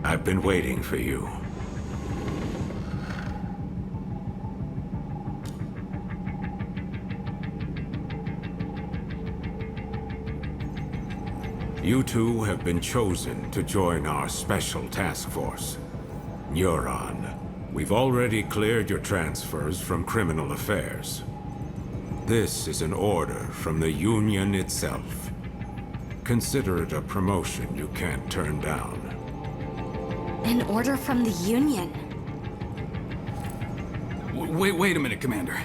I've been waiting for you. You two have been chosen to join our special task force, Neuron. We've already cleared your transfers from criminal affairs. This is an order from the Union itself. Consider it a promotion you can't turn down. An order from the Union? Wait a minute, Commander.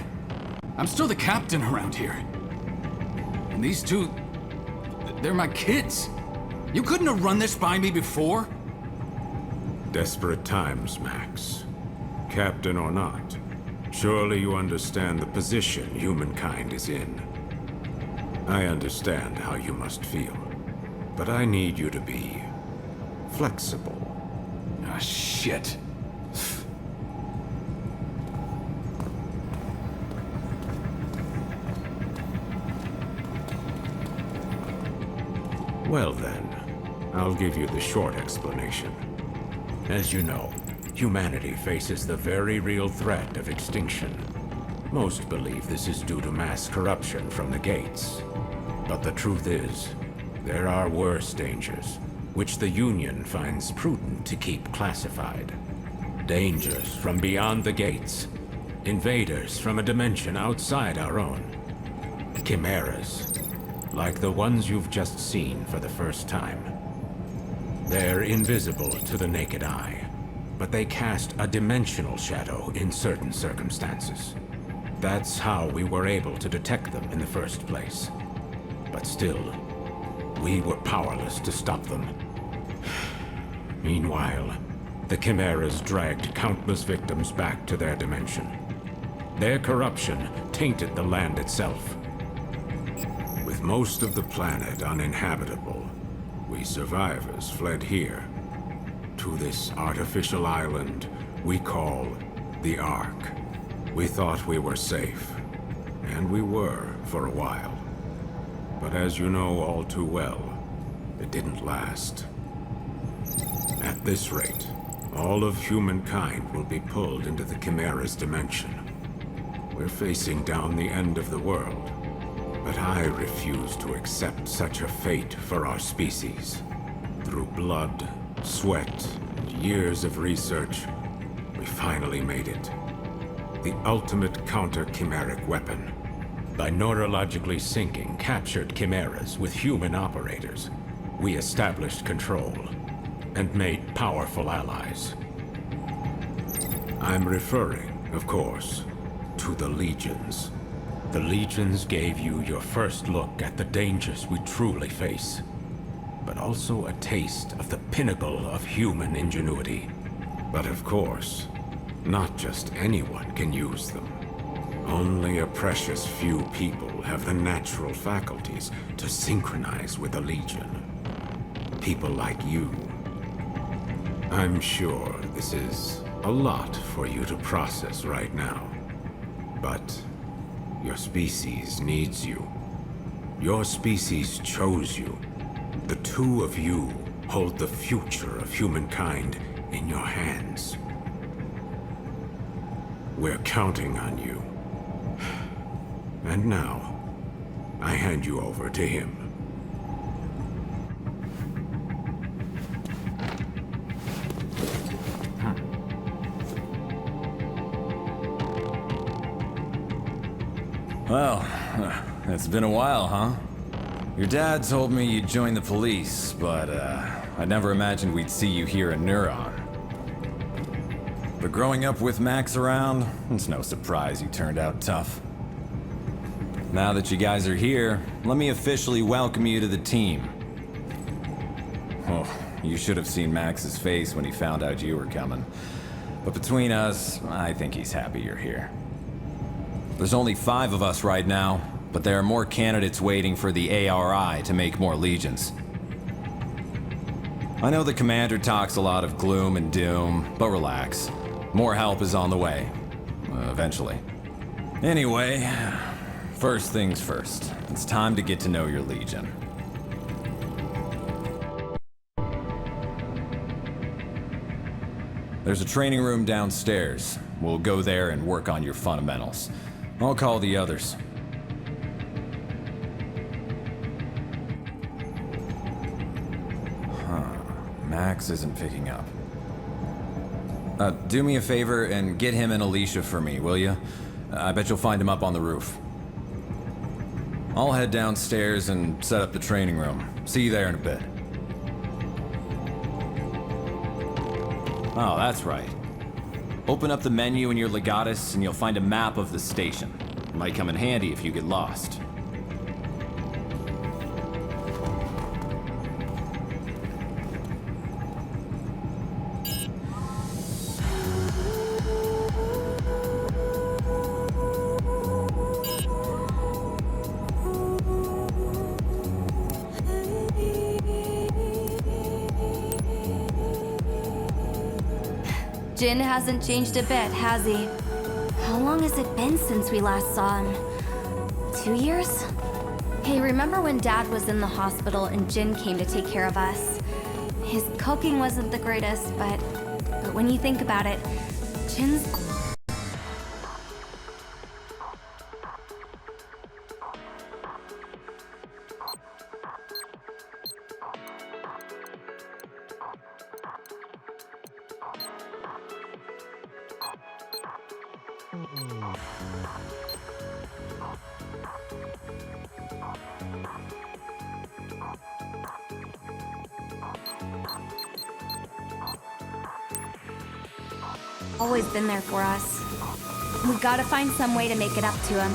I'm still the captain around here. And these two... they're my kids. You couldn't have run this by me before? Desperate times, Max. Captain or not, surely you understand the position humankind is in. I understand how you must feel, but I need you to be flexible. Ah, shit. Well then, I'll give you the short explanation. As you know, humanity faces the very real threat of extinction. Most believe this is due to mass corruption from the gates. But the truth is, there are worse dangers, which the Union finds prudent to keep classified. Dangers from beyond the gates. Invaders from a dimension outside our own. Chimeras, like the ones you've just seen for the first time. They're invisible to the naked eye, but they cast a dimensional shadow in certain circumstances. That's how we were able to detect them in the first place. But still, we were powerless to stop them. Meanwhile, the Chimeras dragged countless victims back to their dimension. Their corruption tainted the land itself. With most of the planet uninhabitable, we survivors fled here, to this artificial island we call the Ark. We thought we were safe, and we were for a while. But as you know all too well, it didn't last. At this rate, all of humankind will be pulled into the Chimera's dimension. We're facing down the end of the world, but I refuse to accept such a fate for our species. Through blood, sweat, and years of research, we finally made it. The ultimate counter-chimeric weapon. By neurologically syncing captured chimeras with human operators, we established control and made powerful allies. I'm referring, of course, to the Legions. The Legions gave you your first look at the dangers we truly face, but also a taste of the pinnacle of human ingenuity. But of course, not just anyone can use them. Only a precious few people have the natural faculties to synchronize with the Legion. People like you. I'm sure this is a lot for you to process right now, but your species needs you. Your species chose you. The two of you hold the future of humankind in your hands. We're counting on you. And now, I hand you over to him. Well, it's been a while, huh? Your dad told me you'd join the police, but I never imagined we'd see you here in Neuron. But growing up with Max around, it's no surprise you turned out tough. Now that you guys are here, let me officially welcome you to the team. Oh, you should have seen Max's face when he found out you were coming. But between us, I think he's happy you're here. There's only 5 of us right now, but there are more candidates waiting for the ARI to make more legions. I know the commander talks a lot of gloom and doom, but relax. More help is on the way. Eventually. Anyway, first things first. It's time to get to know your legion. There's a training room downstairs. We'll go there and work on your fundamentals. I'll call the others. Max isn't picking up. Do me a favor and get him and Alicia for me, will you? I bet you'll find him up on the roof. I'll head downstairs and set up the training room. See you there in a bit. Oh, that's right. Open up the menu in your Legatus and you'll find a map of the station. It might come in handy if you get lost. Jin hasn't changed a bit, has he? How long has it been since we last saw him? 2 years? Hey, remember when Dad was in the hospital and Jin came to take care of us? His cooking wasn't the greatest, but when you think about it, Jin's... always been there for us. We gotta find some way to make it up to him.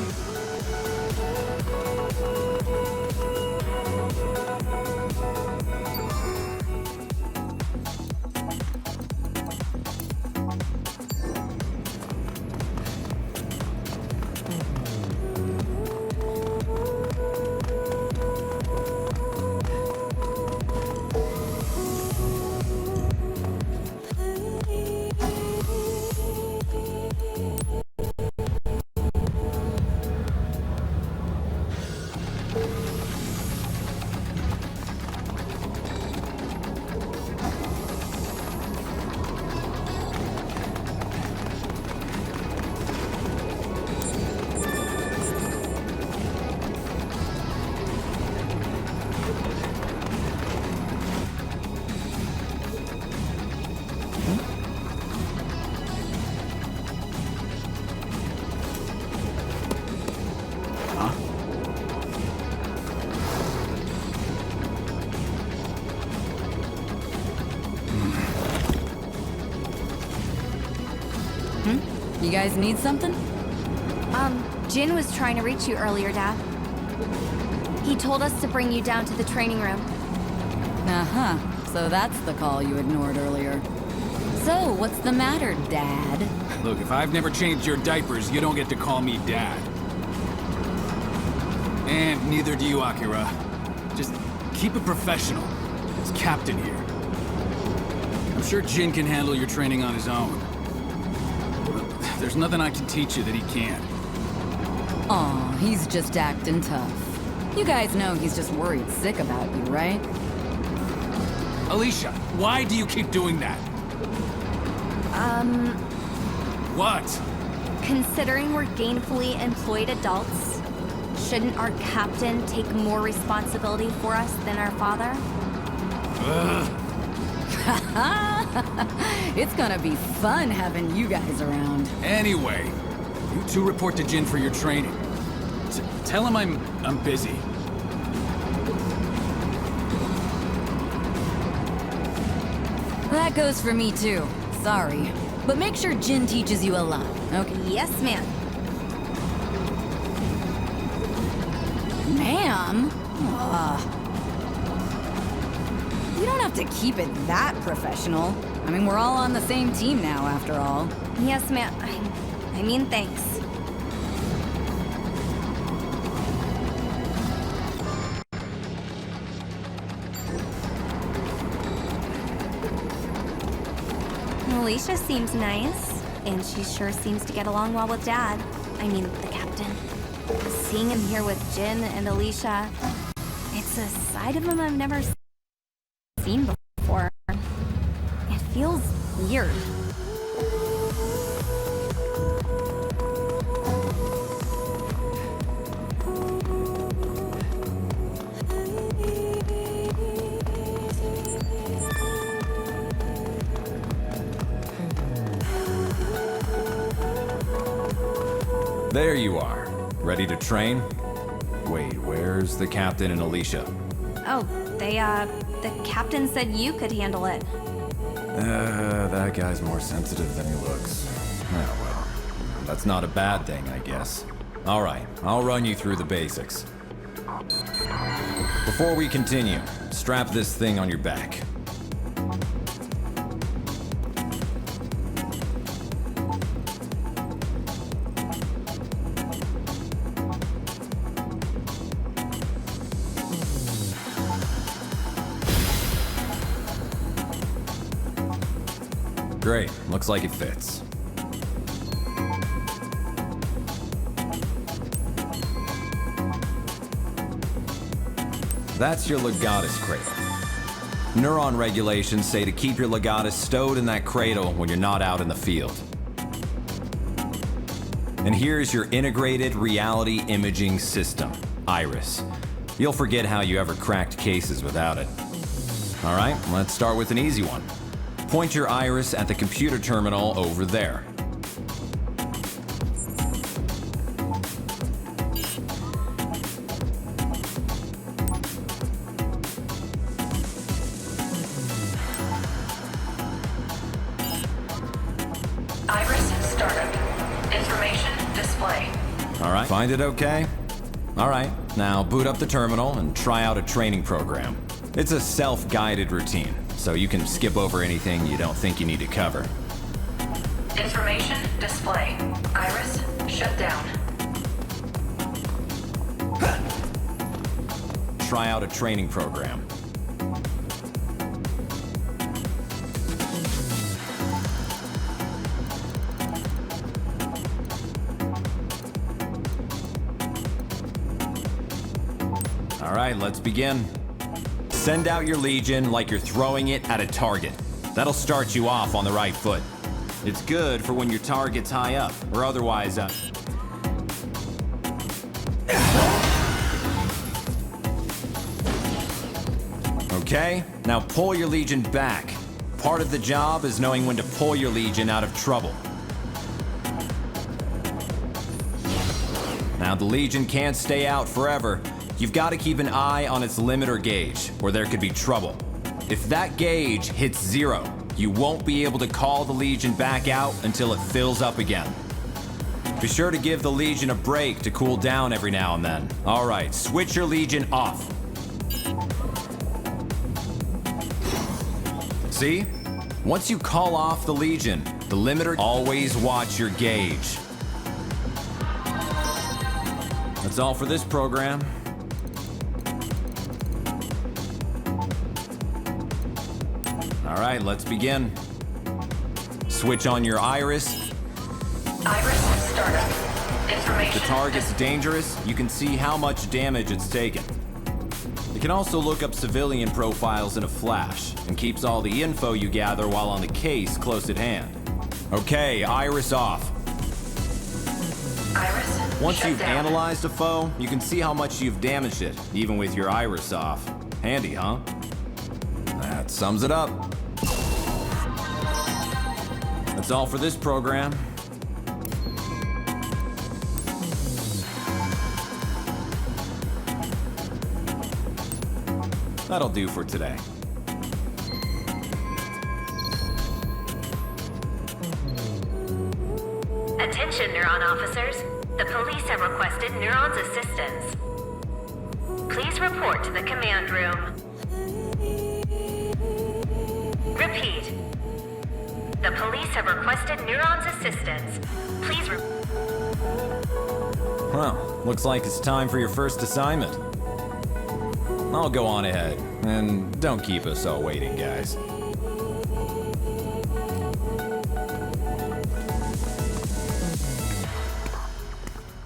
You guys need something? Jin was trying to reach you earlier, Dad. He told us to bring you down to the training room. Uh-huh. So that's the call you ignored earlier. So, what's the matter, Dad? Look, if I've never changed your diapers, you don't get to call me Dad. And neither do you, Akira. Just keep it professional. It's Captain here. I'm sure Jin can handle your training on his own. There's nothing I can teach you that he can't. Aw, he's just acting tough. You guys know he's just worried sick about you, right? Alicia, why do you keep doing that? What? Considering we're gainfully employed adults, shouldn't our captain take more responsibility for us than our father? It's gonna be fun having you guys around. Anyway, you two report to Jin for your training. Tell him I'm busy. That goes for me too. Sorry. But make sure Jin teaches you a lot, okay? Yes, ma'am. Ma'am? You don't have to keep it that professional. I mean, we're all on the same team now, after all. Yes, ma'am. I mean, thanks. Alicia seems nice, and she sure seems to get along well with Dad. I mean, the captain. Seeing him here with Jin and Alicia, it's a side of him I've never seen before. It feels weird. There you are. Ready to train? Wait, where's the captain and Alicia? Oh, the captain said you could handle it. That guy's more sensitive than he looks. Oh, well. That's not a bad thing, I guess. All right, I'll run you through the basics. Before we continue, strap this thing on your back. Great, looks like it fits. That's your Legatus cradle. Neuron regulations say to keep your Legatus stowed in that cradle when you're not out in the field. And here's your integrated reality imaging system, Iris. You'll forget how you ever cracked cases without it. All right, let's start with an easy one. Point your Iris at the computer terminal over there. Iris startup. Information display. All right, find it okay? All right, now boot up the terminal and try out a training program. It's a self-guided routine, so you can skip over anything you don't think you need to cover. Information display. Iris shut down. Try out a training program. All right, let's begin. Send out your Legion like you're throwing it at a target. That'll start you off on the right foot. It's good for when your target's high up, or otherwise, Okay, now pull your Legion back. Part of the job is knowing when to pull your Legion out of trouble. Now the Legion can't stay out forever. You've got to keep an eye on its limiter gauge, or there could be trouble. If that gauge hits 0, you won't be able to call the Legion back out until it fills up again. Be sure to give the Legion a break to cool down every now and then. All right, switch your Legion off. See? Once you call off the Legion, the limiter, always watch your gauge. That's all for this program. All right, let's begin. Switch on your Iris. Iris startup. Information. The target's dangerous. You can see how much damage it's taken. You can also look up civilian profiles in a flash, and keeps all the info you gather while on the case close at hand. Okay, Iris off. Iris Once shut you've down. analyzed a foe, you can see how much you've damaged it, even with your Iris off. Handy, huh? That sums it up. That's all for this program. That'll do for today. Attention, Neuron officers. The police have requested Neuron's assistance. Please report to the command room. Repeat. The police have requested Neuron's assistance. Please Well, looks like it's time for your first assignment. I'll go on ahead, and don't keep us all waiting, guys.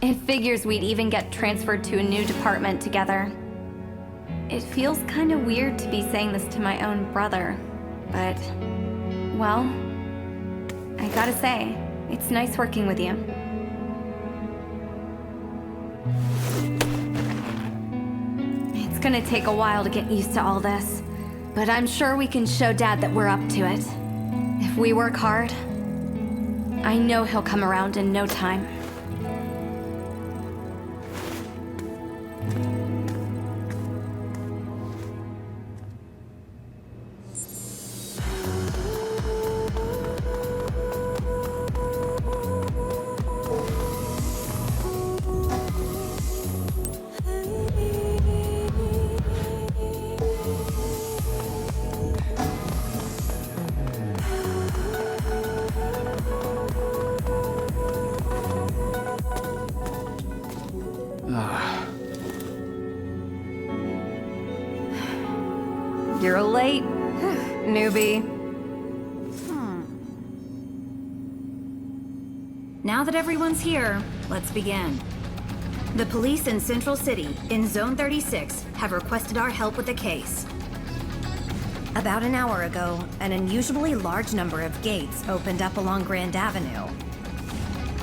It figures we'd even get transferred to a new department together. It feels kind of weird to be saying this to my own brother, but, well, I gotta say, it's nice working with you. It's gonna take a while to get used to all this, but I'm sure we can show Dad that we're up to it. If we work hard, I know he'll come around in no time. You're late, newbie. Now that everyone's here, let's begin. The police in Central City, in Zone 36, have requested our help with a case. About an hour ago, an unusually large number of gates opened up along Grand Avenue.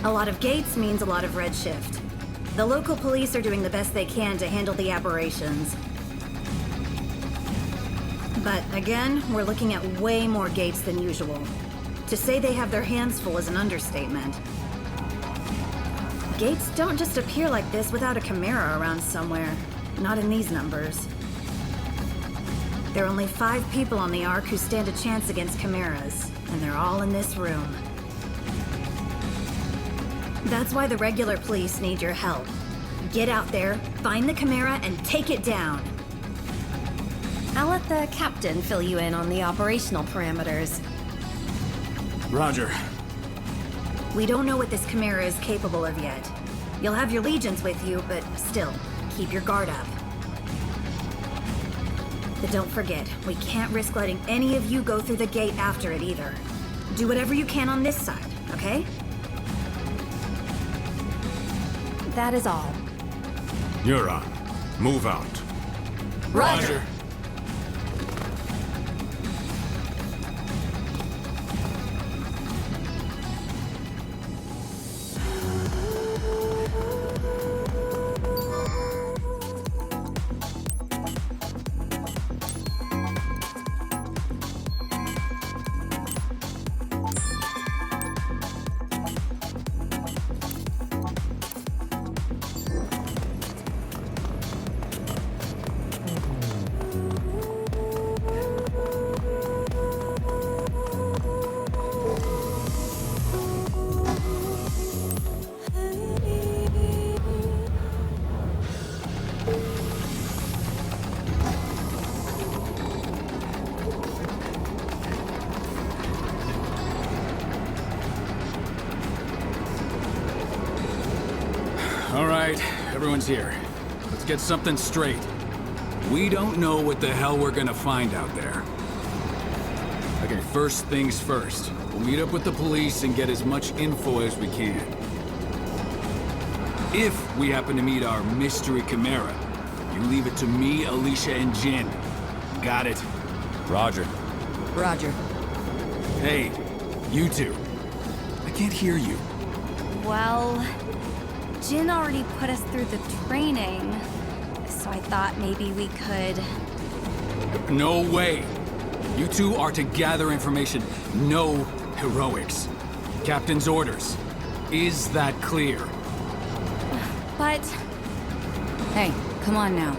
A lot of gates means a lot of redshift. The local police are doing the best they can to handle the aberrations. But again, we're looking at way more gates than usual. To say they have their hands full is an understatement. Gates don't just appear like this without a Chimera around somewhere. Not in these numbers. There are only 5 people on the Ark who stand a chance against Chimeras, and they're all in this room. That's why the regular police need your help. Get out there, find the Chimera, and take it down. I'll let the captain fill you in on the operational parameters. Roger. We don't know what this Chimera is capable of yet. You'll have your legions with you, but still, keep your guard up. But don't forget, we can't risk letting any of you go through the gate after it either. Do whatever you can on this side, okay? That is all. Neuron, move out. Roger. All right, everyone's here. Let's get something straight. We don't know what the hell we're gonna find out there. Okay, first things first. We'll meet up with the police and get as much info as we can. If we happen to meet our mystery Chimera, you leave it to me, Alicia, and Jin. Got it? Roger. Roger. Hey, you two. I can't hear you. Well, Jin already put us through the training, so I thought maybe we could... No way. You two are to gather information. No heroics. Captain's orders. Is that clear? But... Hey, come on now.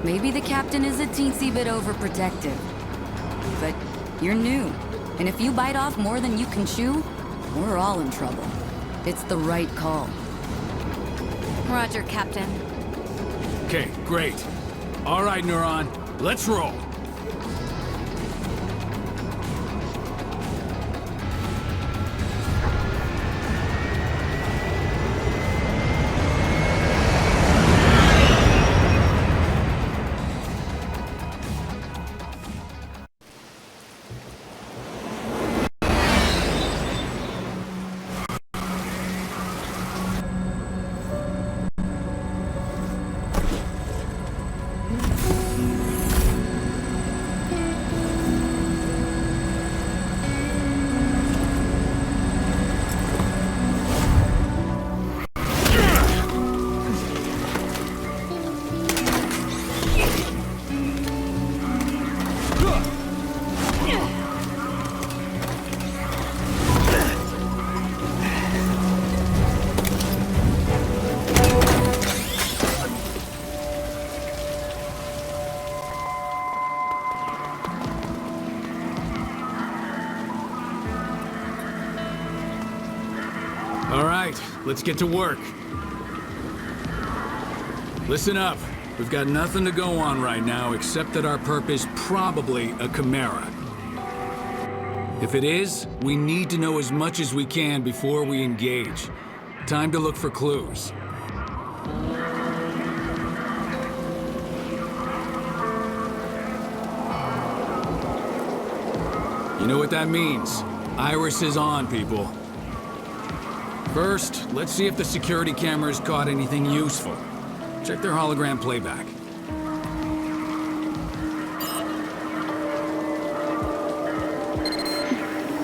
Maybe the captain is a teensy bit overprotective. But you're new, and if you bite off more than you can chew, we're all in trouble. It's the right call. Roger, Captain. Okay, great. All right, Neuron, let's roll. All right, let's get to work. Listen up. We've got nothing to go on right now except that our perp is probably a Chimera. If it is, we need to know as much as we can before we engage. Time to look for clues. You know what that means. Iris is on, people. First, let's see if the security cameras caught anything useful. Check their hologram playback.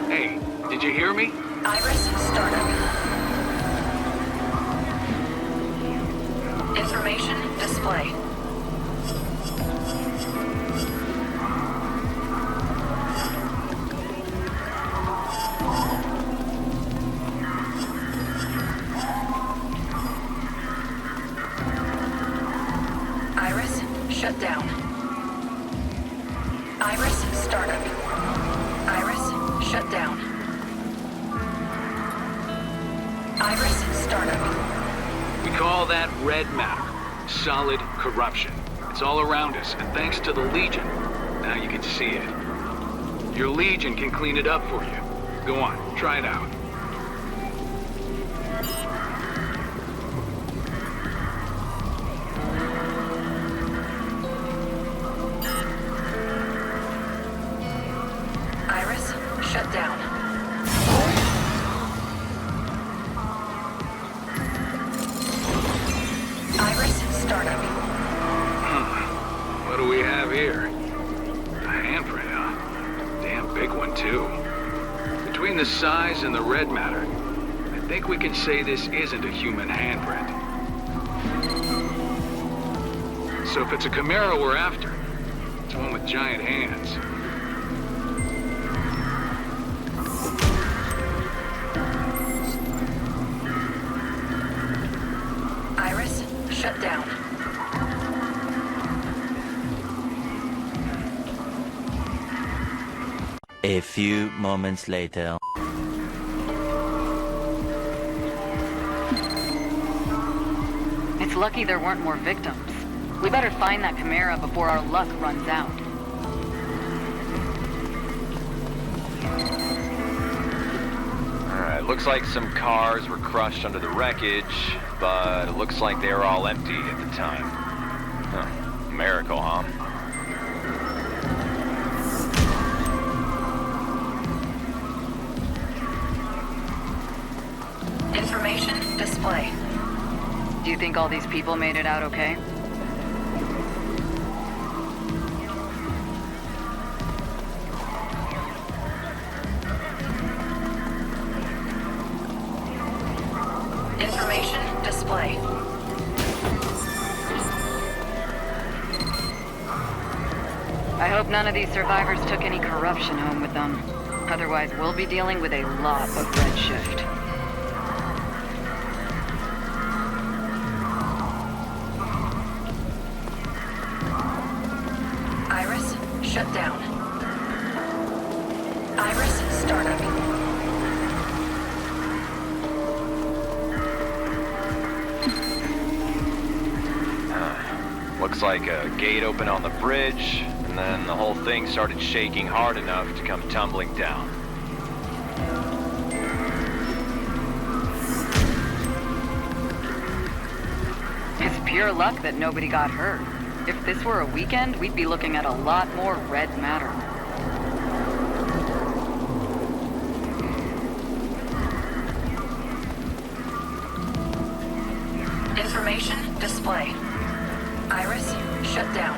Hey, did you hear me? Iris startup. Information display. Iris shut down. Iris startup. Iris shut down. Iris startup. We call that red matter. Solid corruption. It's all around us, and thanks to the Legion, now you can see it. Your Legion can clean it up for you. Go on, try it out. Iris shut down. Iris startup. What do we have here? A handprint, huh? Damn big one, too. Between the size and the red matter, I think we can say this isn't a human handprint. So if it's a Chimera we're after, it's one with giant hands. Iris shut down. A few moments later. It's lucky there weren't more victims. We better find that Chimera before our luck runs out. Alright, looks like some cars were crushed under the wreckage, but it looks like they were all empty at the time. Huh. Miracle, huh? Information display. Do you think all these people made it out okay? Information display. I hope none of these survivors took any corruption home with them. Otherwise, we'll be dealing with a lot of redshift. Iris shut down. Iris startup. Looks like a gate opened on the bridge, and then the whole thing started shaking hard enough to come tumbling down. It's pure luck that nobody got hurt. If this were a weekend, we'd be looking at a lot more red matter. Information display. Iris shut down.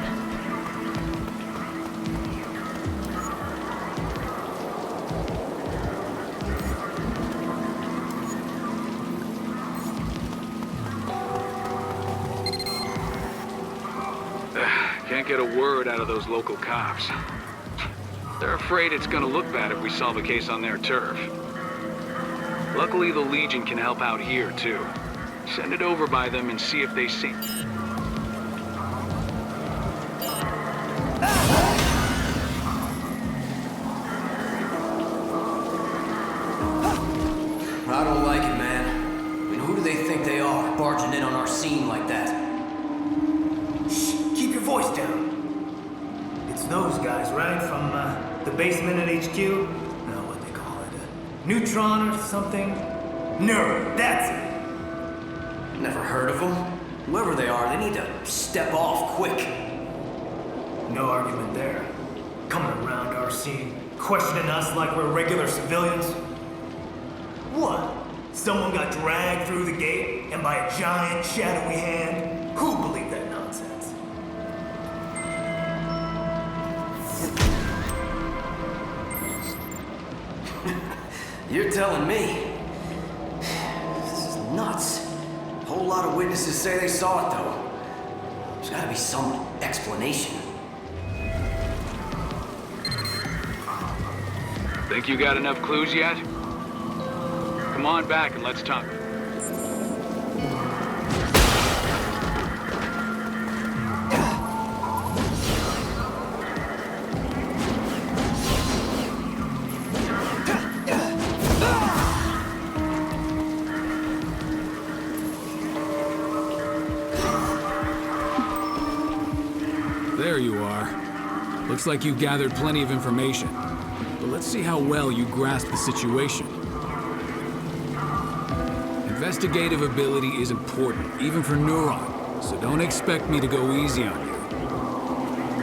Can't get a word out of those local cops. They're afraid it's gonna look bad if we solve a case on their turf. Luckily, the Legion can help out here, too. Send it over by them and see if they see... I don't like it, man. I mean, who do they think they are, barging in on our scene like that? Shh, keep your voice down. It's those guys, right? From the basement at HQ? No, what they call it? Neutron or something? Neuron, that's it. Never heard of them. Whoever they are, they need to step off quick. No argument there. Coming around our scene. Questioning us like we're regular civilians? What? Someone got dragged through the gate and by a giant shadowy hand? Who believed that nonsense? You're telling me? This is nuts. A whole lot of witnesses say they saw it, though. There's gotta be some explanation. Think you got enough clues yet? Come on back and let's talk. There you are. Looks like you've gathered plenty of information. But let's see how well you grasp the situation. Investigative ability is important, even for Neuron, so don't expect me to go easy on you.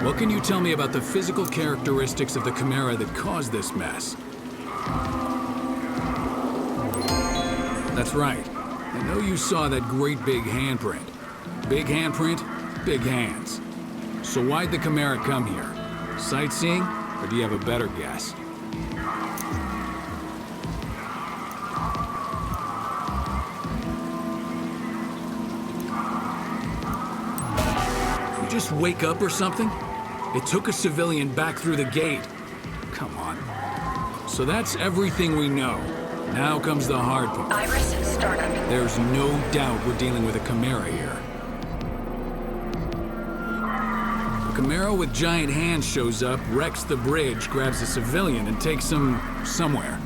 What can you tell me about the physical characteristics of the Chimera that caused this mess? That's right. I know you saw that great big handprint. Big handprint, big hands. So why'd the Chimera come here? Sightseeing, or do you have a better guess? You just wake up or something? It took a civilian back through the gate. Come on. So that's everything we know. Now comes the hard part. Iris, startup. There's no doubt we're dealing with a Chimera here. A Chimera with giant hands shows up, wrecks the bridge, grabs a civilian, and takes him somewhere.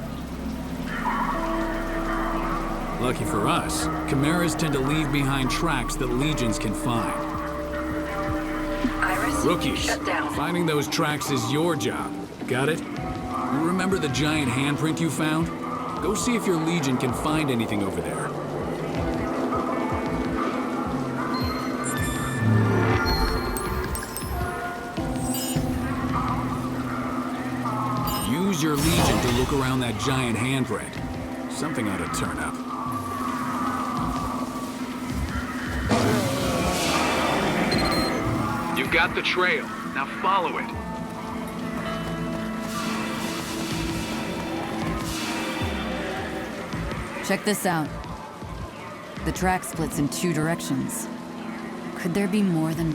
Lucky for us, Chimeras tend to leave behind tracks that legions can find. Iris, Rookies, shut down. finding those tracks is your job. Got it? You remember the giant handprint you found? Go see if your legion can find anything over there. Use your legion to look around that giant handprint. Something ought to turn up. You've got the trail. Now follow it. Check this out. The track splits in 2 directions. Could there be more than...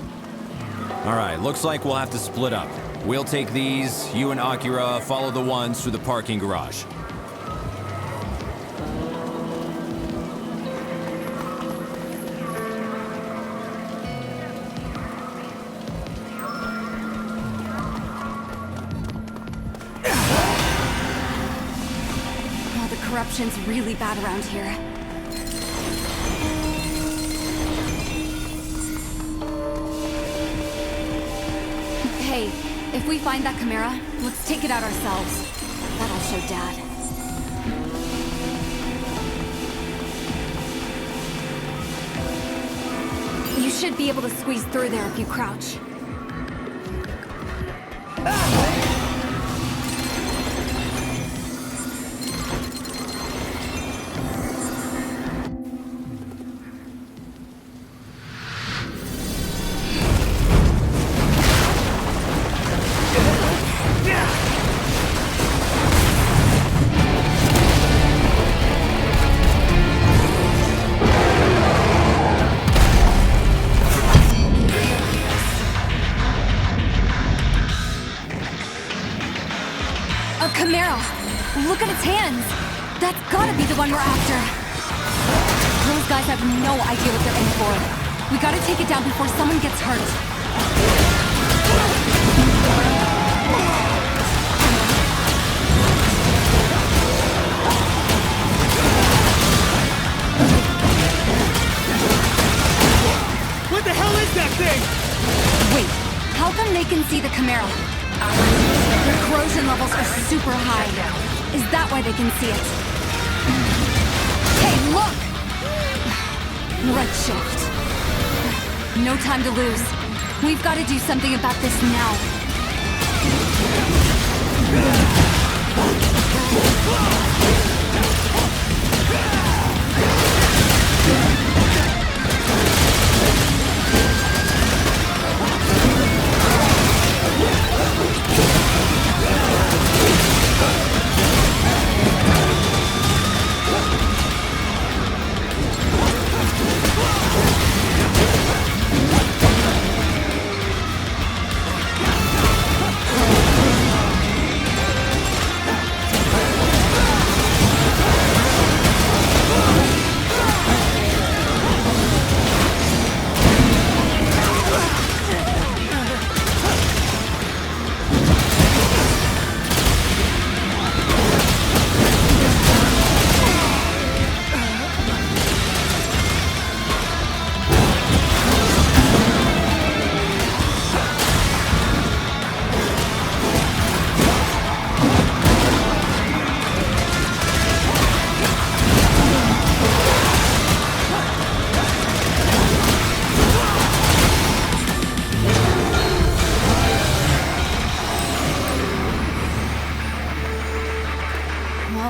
All right, looks like we'll have to split up. We'll take these, you and Akira follow the ones through the parking garage. Oh, the corruption's really bad around here. Hey, if we find that Chimera, let's take it out ourselves. That'll show Dad. You should be able to squeeze through there if you crouch. Chimera! Look at its hands! That's gotta be the one we're after! Those guys have no idea what they're in for. We gotta take it down before someone gets hurt. What the hell is that thing? Wait, how come they can see the Chimera? Their corrosion levels are super high. Is that why they can see it? Hey, look! Right shift. No time to lose. We've got to do something about this now.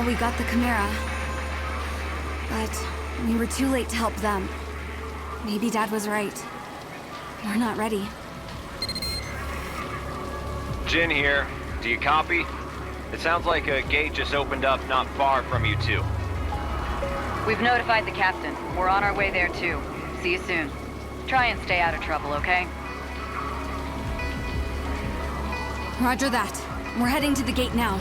We got the Chimera. But we were too late to help them. Maybe Dad was right. We're not ready. Jin here. Do you copy? It sounds like a gate just opened up not far from you two. We've notified the captain. We're on our way there too. See you soon. Try and stay out of trouble, okay? Roger that. We're heading to the gate now.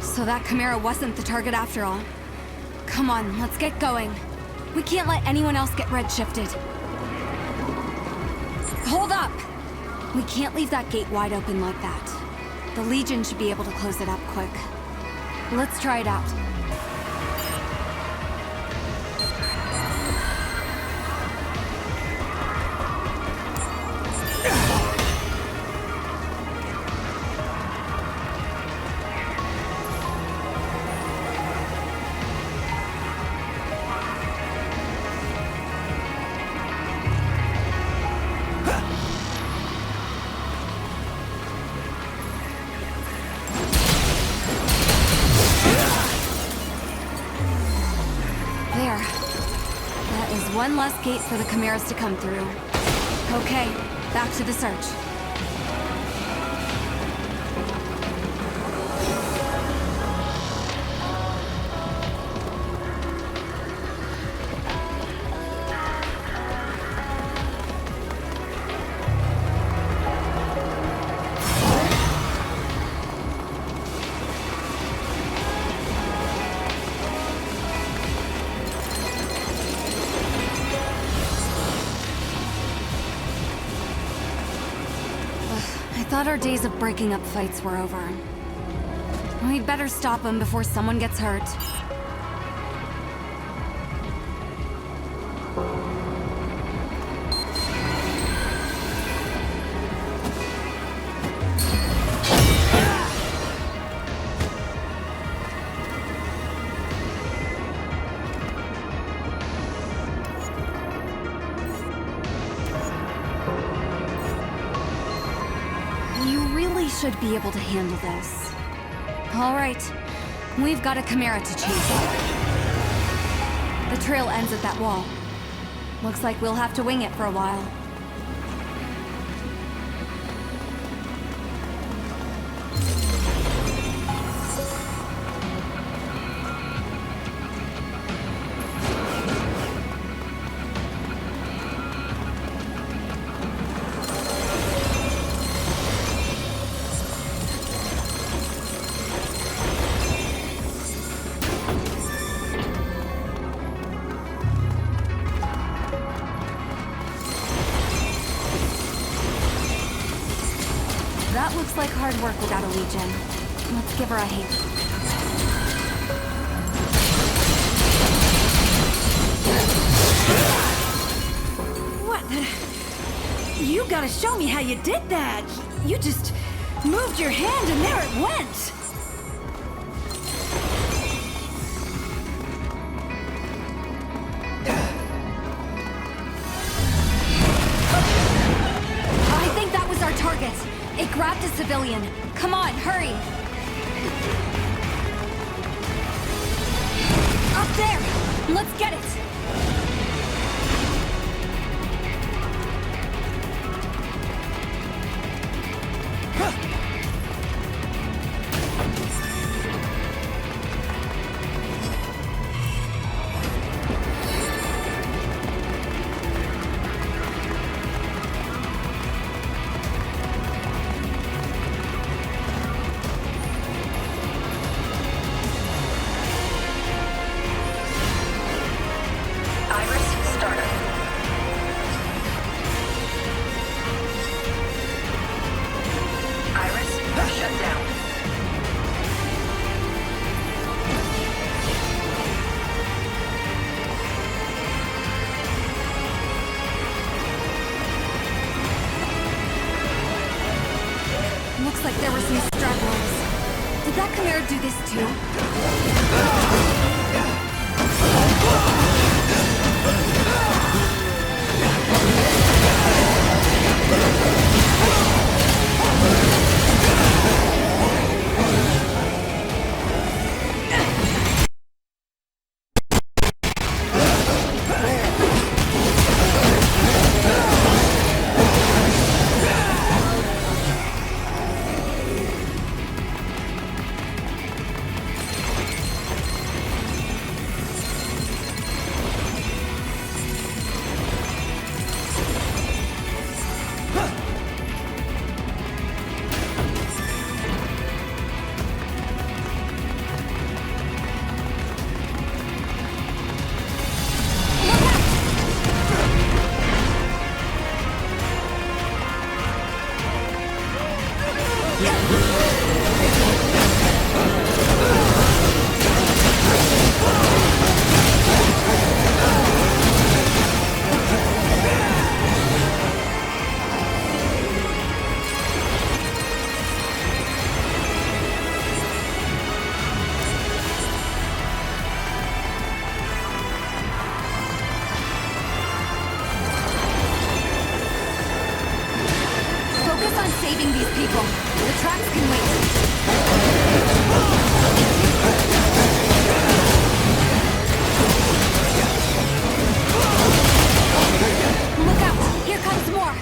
So that Chimera wasn't the target after all. Come on, let's get going. We can't let anyone else get redshifted. Hold up! We can't leave that gate wide open like that. The Legion should be able to close it up quick. Let's try it out. One less gate for the Chimeras to come through. Okay, back to the search. I thought our days of breaking up fights were over. We'd better stop them before someone gets hurt. Should be able to handle this. All right, we've got a Chimera to chase. The trail ends at that wall. Looks like we'll have to wing it for a while. That looks like hard work without a Legion. Let's give her a hand. What? You gotta show me how you did that. You just moved your hand and there it went. I think that was our target. alien. Come on, hurry! Up there! Let's get it! Looks like there were some stragglers. Did that Chimera do this too? Saving these people. The tracks can wait. Look out! Here comes more!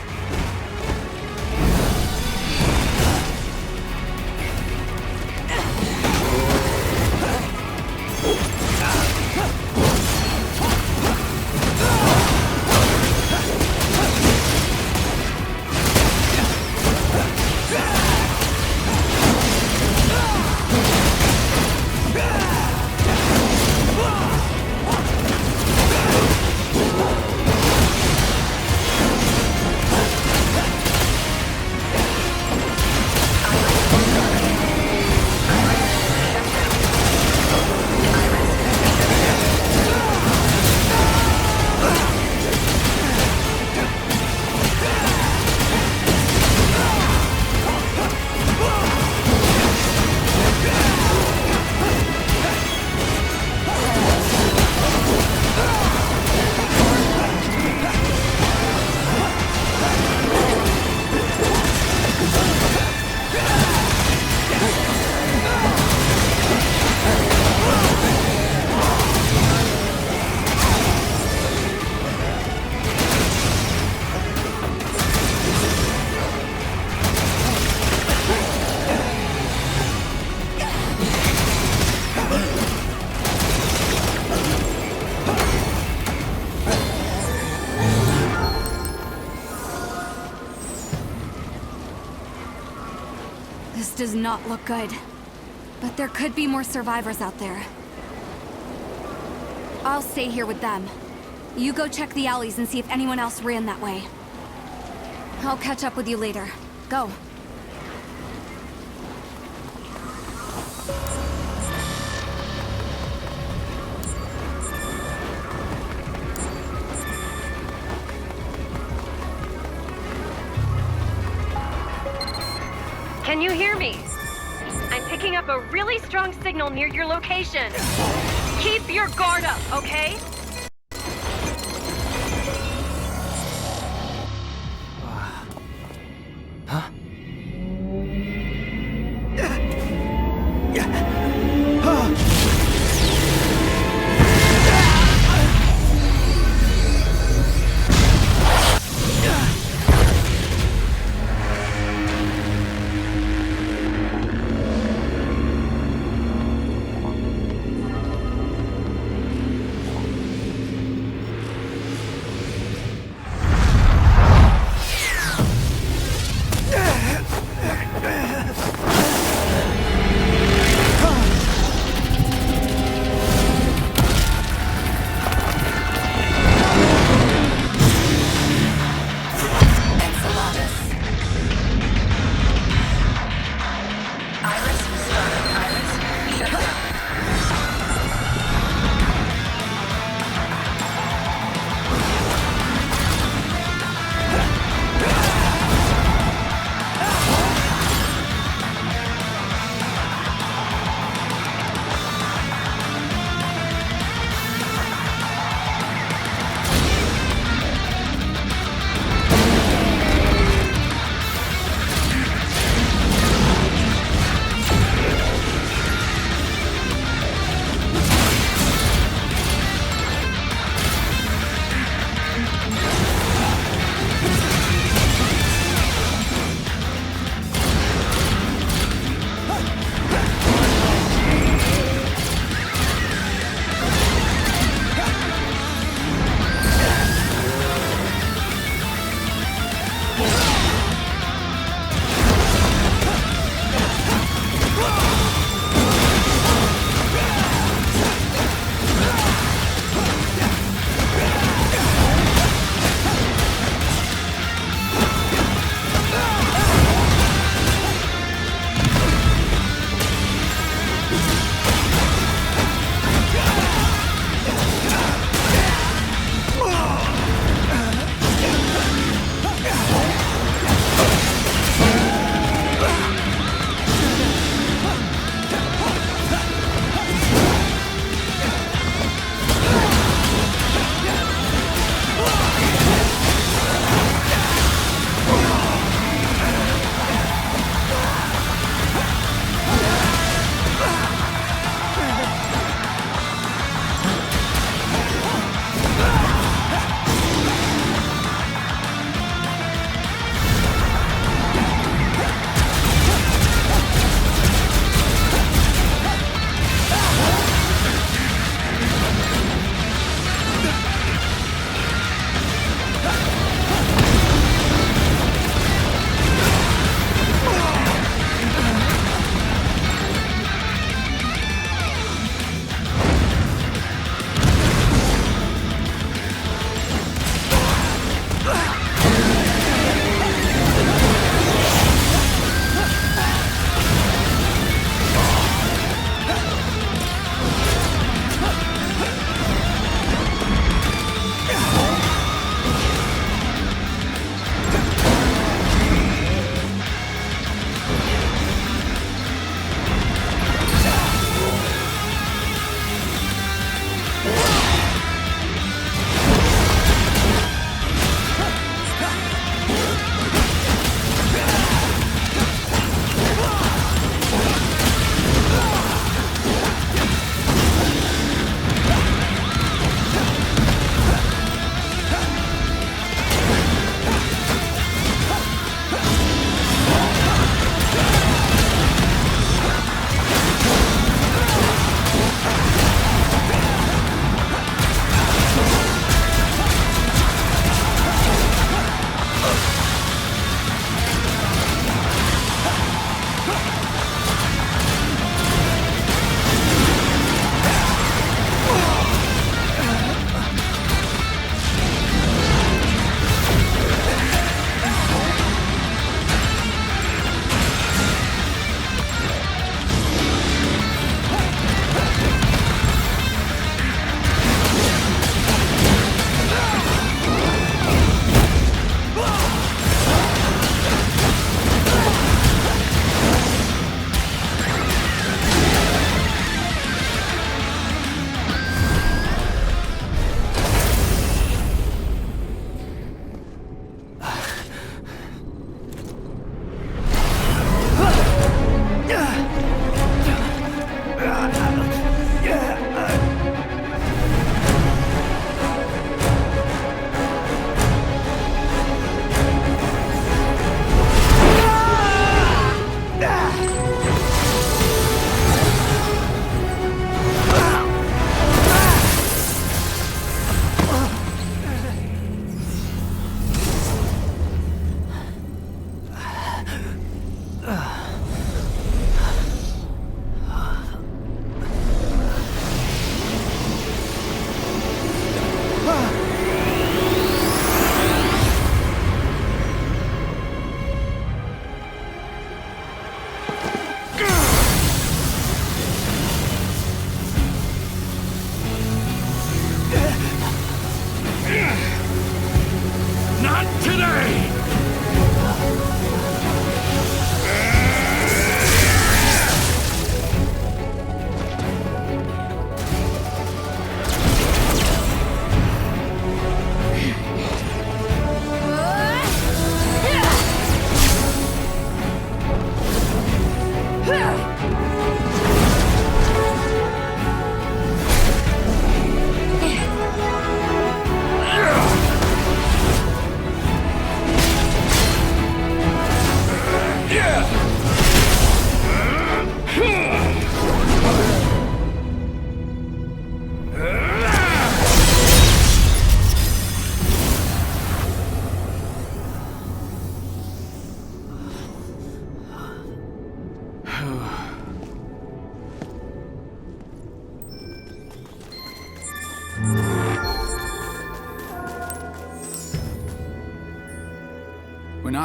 This does not look good. But there could be more survivors out there. I'll stay here with them. You go check the alleys and see if anyone else ran that way. I'll catch up with you later. Go. Can you hear me? I'm picking up a really strong signal near your location. Keep your guard up, okay? Huh?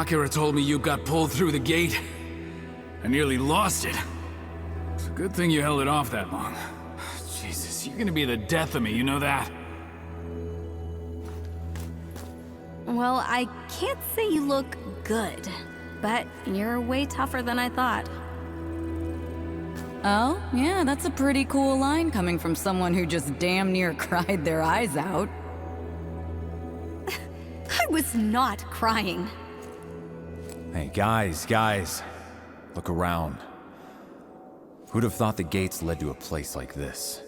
Akira told me you got pulled through the gate, I nearly lost it. It's a good thing you held it off that long. Jesus, you're gonna be the death of me, you know that? Well, I can't say you look good, but you're way tougher than I thought. Oh, yeah, that's a pretty cool line coming from someone who just damn near cried their eyes out. I was not crying. Hey, guys. Look around. Who'd have thought the gates led to a place like this?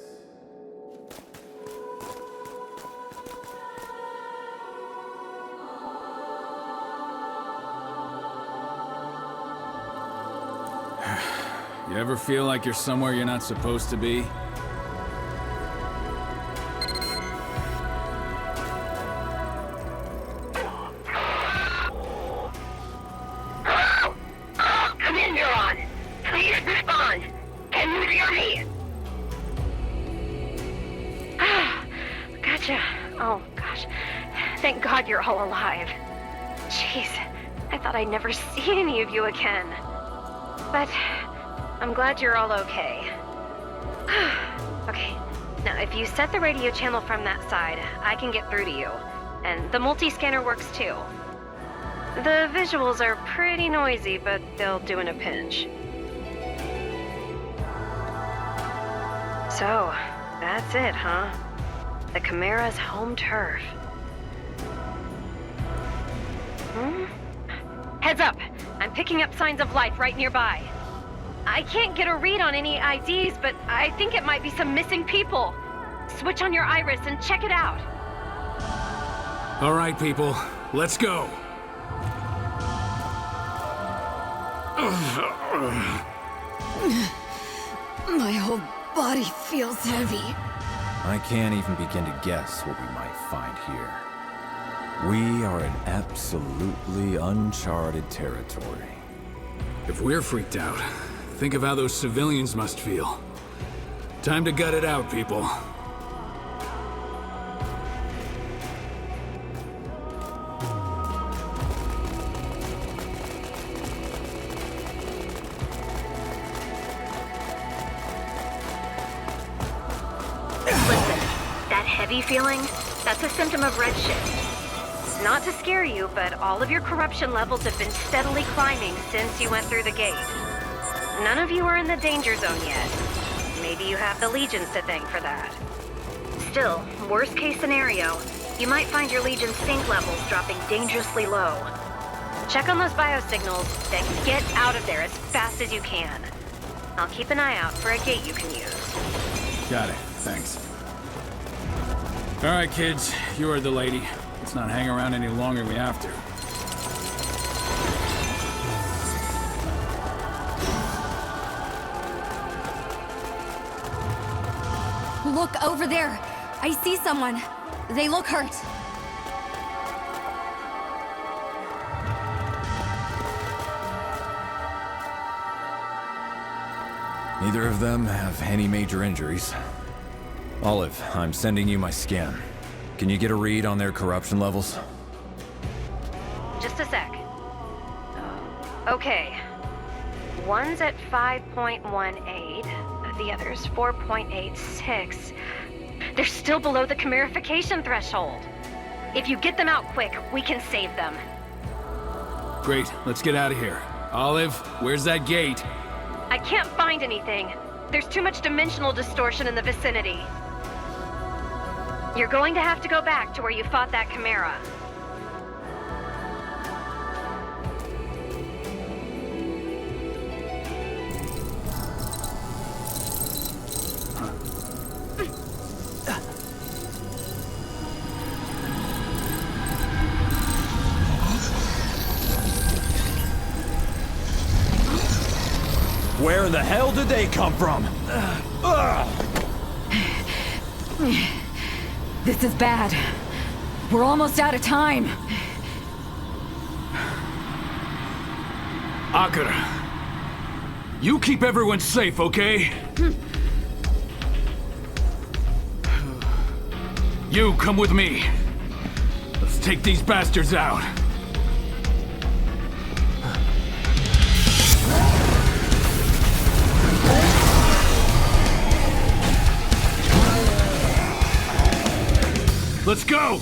You ever feel like you're somewhere you're not supposed to be? Come in, Neuron. Please respond. Can you hear me? Gotcha. Oh, gosh. Thank God you're all alive. Jeez, I thought I'd never see any of you again. But I'm glad you're all okay. Okay, now if you set the radio channel from that side, I can get through to you. And the multi-scanner works too. The visuals are pretty noisy, but they'll do in a pinch. So, that's it, huh? The Chimera's home turf. Heads up! I'm picking up signs of life right nearby. I can't get a read on any IDs, but I think it might be some missing people. Switch on your iris and check it out. All right, people, let's go. My whole body feels heavy. I can't even begin to guess what we might find here. We are in absolutely uncharted territory. If we're freaked out, think of how those civilians must feel. Time to gut it out, people. Listen, that heavy feeling, that's a symptom of redshift. Not to scare you, but all of your corruption levels have been steadily climbing since you went through the gate. None of you are in the danger zone yet. Maybe you have the Legions to thank for that. Still, worst case scenario, you might find your Legion sync levels dropping dangerously low. Check on those biosignals, then get out of there as fast as you can. I'll keep an eye out for a gate you can use. Got it, thanks. All right, kids, you heard the lady. Let's not hang around any longer than we have to. Look over there. I see someone. They look hurt. Neither of them have any major injuries. Olive, I'm sending you my scan. Can you get a read on their corruption levels? Just a sec. Okay. One's at 5.18, the other's 4.86. They're still below the chimerification threshold. If you get them out quick, we can save them. Great, let's get out of here. Olive, where's that gate? I can't find anything. There's too much dimensional distortion in the vicinity. You're going to have to go back to where you fought that chimera. Where the hell did they come from? This is bad. We're almost out of time. Akira, you keep everyone safe, okay? You come with me. Let's take these bastards out. Let's go!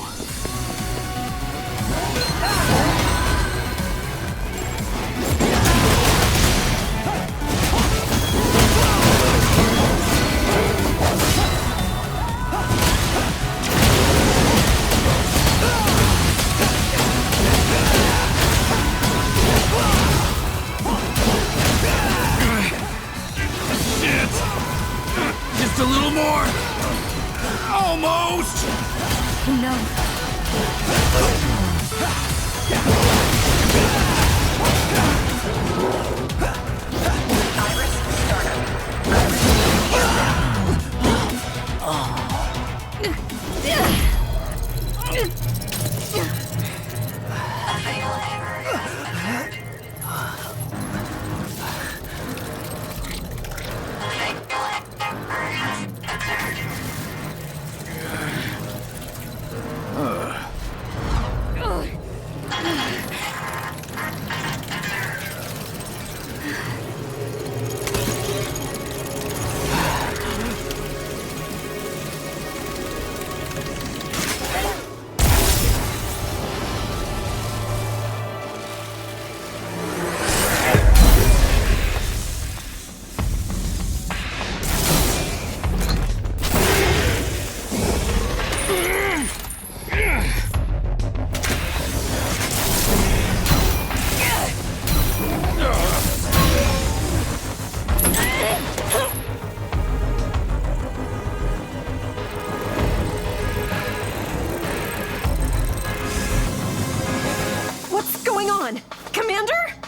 Just a little more! Almost! No. Iris, startup.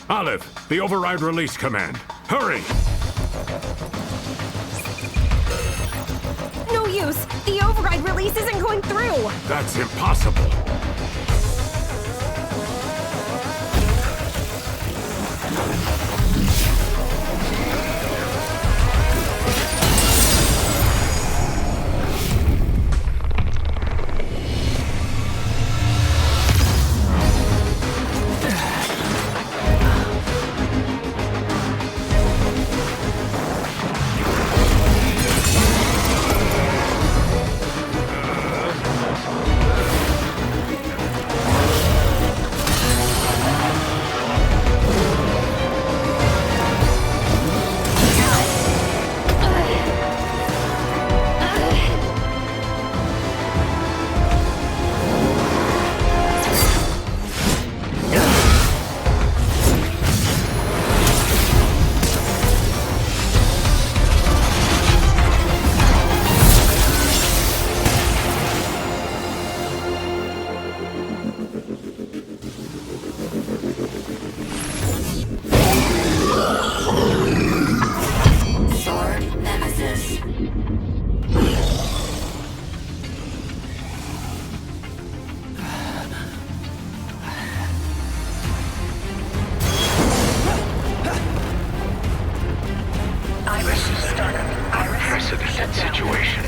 Olive, the override release command. Hurry! No use! The override release isn't going through! That's impossible. Unprecedented situation.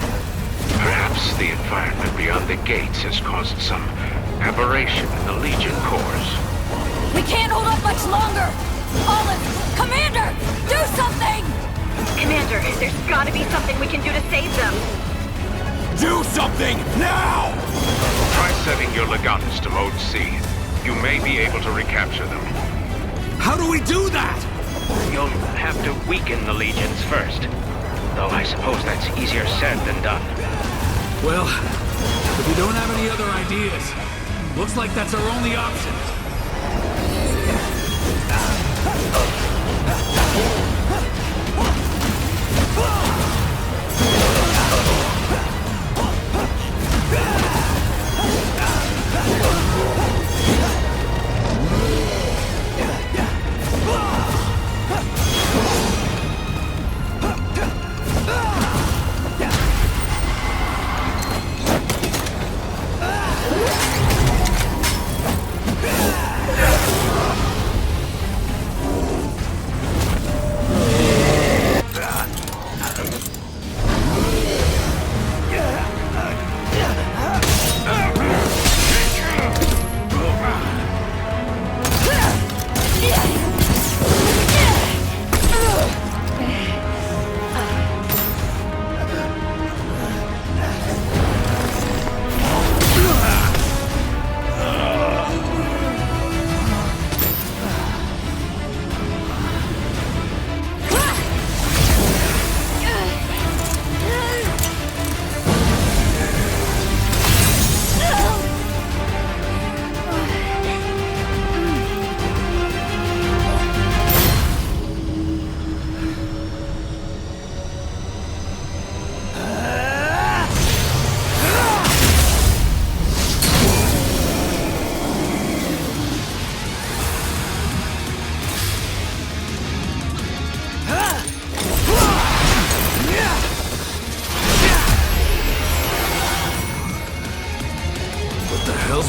Perhaps the environment beyond the gates has caused some aberration in the Legion cores. We can't hold up much longer! Olive! Commander! Do something! Commander, there's gotta be something we can do to save them. Do something! Now! Try setting your Legatus to Mode C. You may be able to recapture them. How do we do that? You'll have to weaken the Legions first. Though I suppose that's easier said than done. Well, if we don't have any other ideas, looks like that's our only option.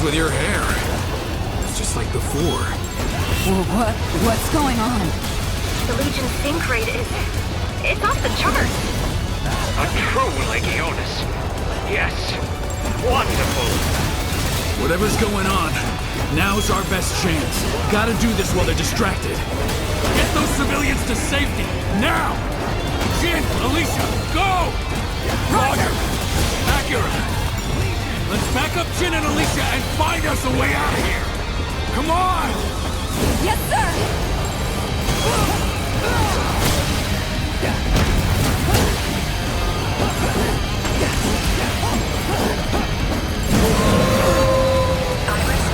with your hair? It's just like before. What's going on? The Legion's sync rate is... it's off the charts. A true Legionis. Yes. Wonderful. Whatever's going on, now's our best chance. Gotta do this while they're distracted. Get those civilians to safety, now! Jin, Alicia, go! Roger! Acura! Let's back up Jin and Alicia and find us a way out of here! Come on! Yes, sir! Iris!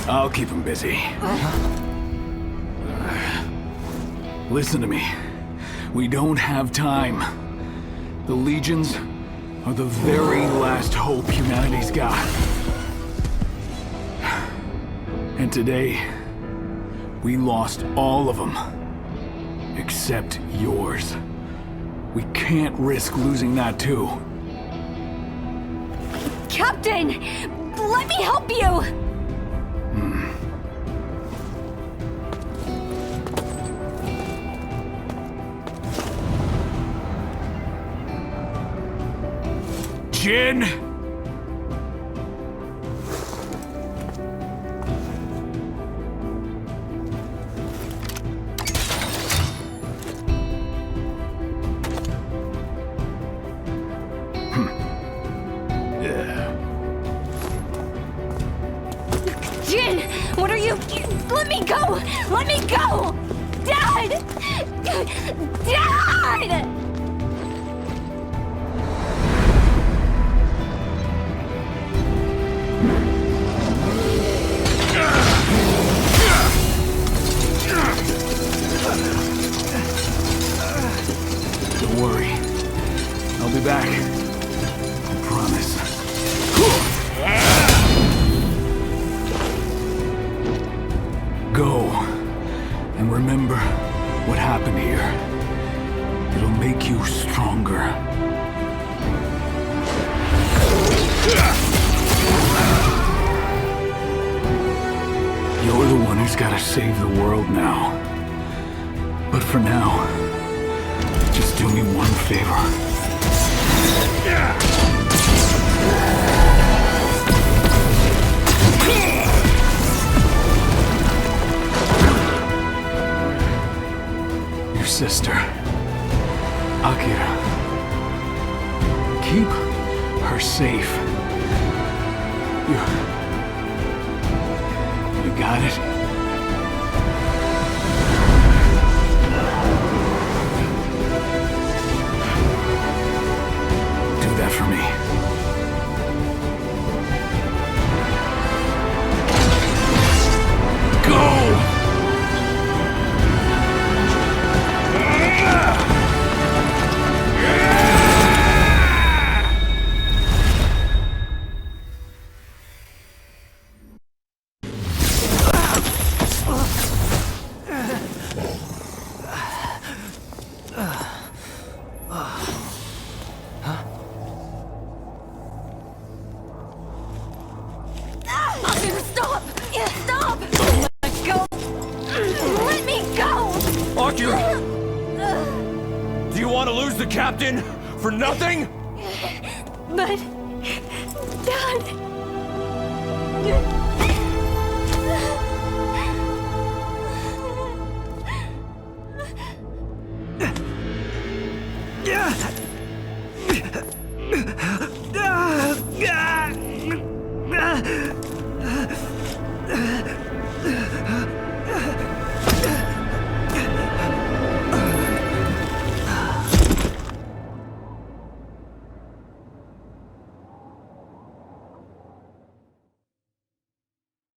I'll keep him busy. Listen to me. We don't have time. The Legions are the very last hope humanity's got. And today, we lost all of them. Except yours. We can't risk losing that too. Captain! Let me help you! Jin! Jin! What are you... Let me go! Let me go! Dad! Dad! Don't worry. I'll be back. I promise. Go. And remember what happened here. It'll make you stronger. You're the one who's gotta save the world now. But for now, just do me one favor. Your sister, Akira. Keep her safe. You got it? Do that for me. Go! Stop! Stop! Let go! Let me go! Akira! Do you want to lose the captain for nothing? But... Dad... Yeah!